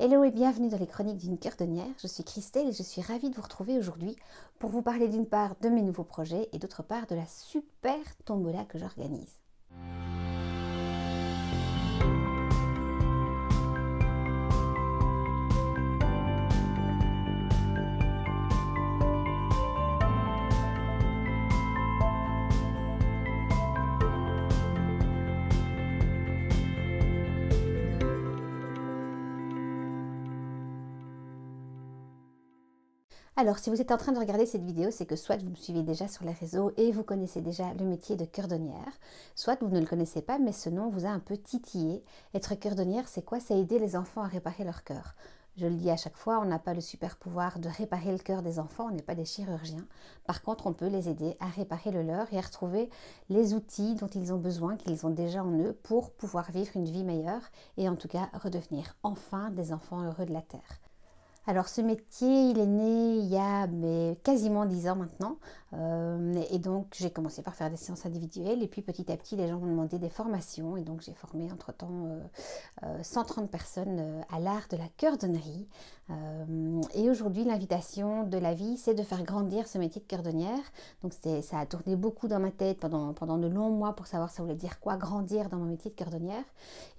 Hello et bienvenue dans les chroniques d'une cordonnière. Je suis Christelle et je suis ravie de vous retrouver aujourd'hui pour vous parler d'une part de mes nouveaux projets et d'autre part de la super tombola que j'organise. Alors, si vous êtes en train de regarder cette vidéo, c'est que soit vous me suivez déjà sur les réseaux et vous connaissez déjà le métier de cordonnière, soit vous ne le connaissez pas, mais ce nom vous a un peu titillé. Être cordonnière, c'est quoi? C'est aider les enfants à réparer leur cœur. Je le dis à chaque fois, on n'a pas le super pouvoir de réparer le cœur des enfants, on n'est pas des chirurgiens. Par contre, on peut les aider à réparer le leur et à retrouver les outils dont ils ont besoin, qu'ils ont déjà en eux, pour pouvoir vivre une vie meilleure et en tout cas redevenir enfin des enfants heureux de la Terre. Alors ce métier, il est né il y a quasiment 10 ans maintenant et donc j'ai commencé par faire des séances individuelles et puis petit à petit les gens m'ont demandé des formations et donc j'ai formé entre-temps 130 personnes à l'art de la cordonnerie et aujourd'hui l'invitation de la vie c'est de faire grandir ce métier de cordonnière. Donc ça a tourné beaucoup dans ma tête pendant de longs mois pour savoir ça voulait dire quoi grandir dans mon métier de cordonnière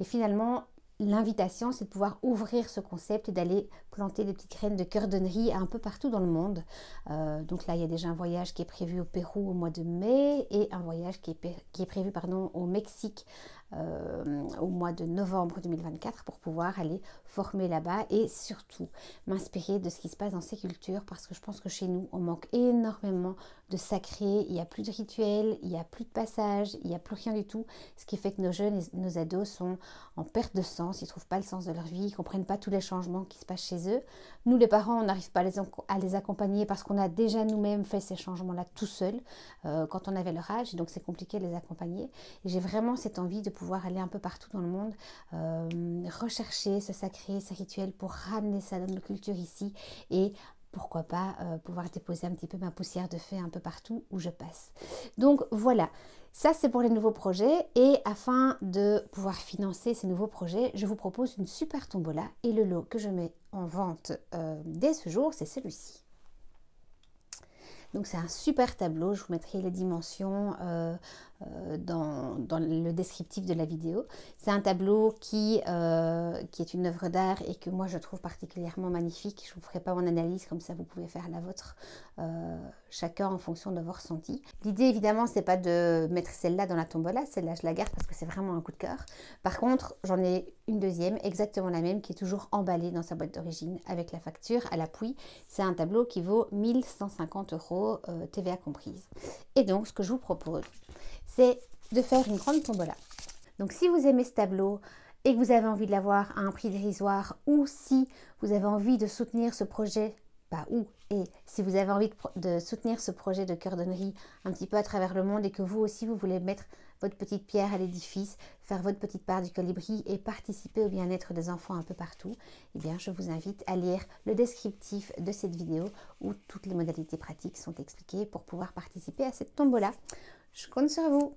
et finalement l'invitation, c'est de pouvoir ouvrir ce concept et d'aller planter des petites graines de cordonnerie un peu partout dans le monde. Donc là, il y a déjà un voyage qui est prévu au Pérou au mois de mai et un voyage qui est prévu au Mexique au mois de novembre 2024 pour pouvoir aller former là-bas et surtout m'inspirer de ce qui se passe dans ces cultures parce que je pense que chez nous, on manque énormément de sacré. Il n'y a plus de rituels, il n'y a plus de passages, il n'y a plus rien du tout. Ce qui fait que nos jeunes et nos ados sont en perte de sens, ils ne trouvent pas le sens de leur vie, ils ne comprennent pas tous les changements qui se passent chez eux. Nous, les parents, on n'arrive pas à les accompagner parce qu'on a déjà nous-mêmes fait ces changements-là tout seuls quand on avait leur âge, et donc c'est compliqué de les accompagner. Et j'ai vraiment cette envie de pouvoir aller un peu partout dans le monde, rechercher ce sacré, ce rituel pour ramener ça dans nos cultures ici et pourquoi pas pouvoir déposer un petit peu ma poussière de fée un peu partout où je passe. Donc voilà, ça c'est pour les nouveaux projets et afin de pouvoir financer ces nouveaux projets, je vous propose une super tombola et le lot que je mets en vente dès ce jour, c'est celui-ci. Donc c'est un super tableau, je vous mettrai les dimensions dans le descriptif de la vidéo. C'est un tableau qui est une œuvre d'art et que moi je trouve particulièrement magnifique. Je ne vous ferai pas mon analyse, comme ça vous pouvez faire la vôtre chacun en fonction de vos ressentis. L'idée évidemment c'est pas de mettre celle-là dans la tombola, celle-là je la garde parce que c'est vraiment un coup de cœur. Par contre j'en ai une deuxième, exactement la même, qui est toujours emballée dans sa boîte d'origine avec la facture à l'appui. C'est un tableau qui vaut 1150 €, TVA comprise. Et donc ce que je vous propose, c'est de faire une grande tombola. Donc si vous aimez ce tableau et que vous avez envie de l'avoir à un prix dérisoire ou si vous avez envie de soutenir ce projet, si vous avez envie de soutenir ce projet de cordonnerie un petit peu à travers le monde et que vous aussi vous voulez mettre votre petite pierre à l'édifice, faire votre petite part du colibri et participer au bien-être des enfants un peu partout, eh bien je vous invite à lire le descriptif de cette vidéo où toutes les modalités pratiques sont expliquées pour pouvoir participer à cette tombola. Je compte sur vous.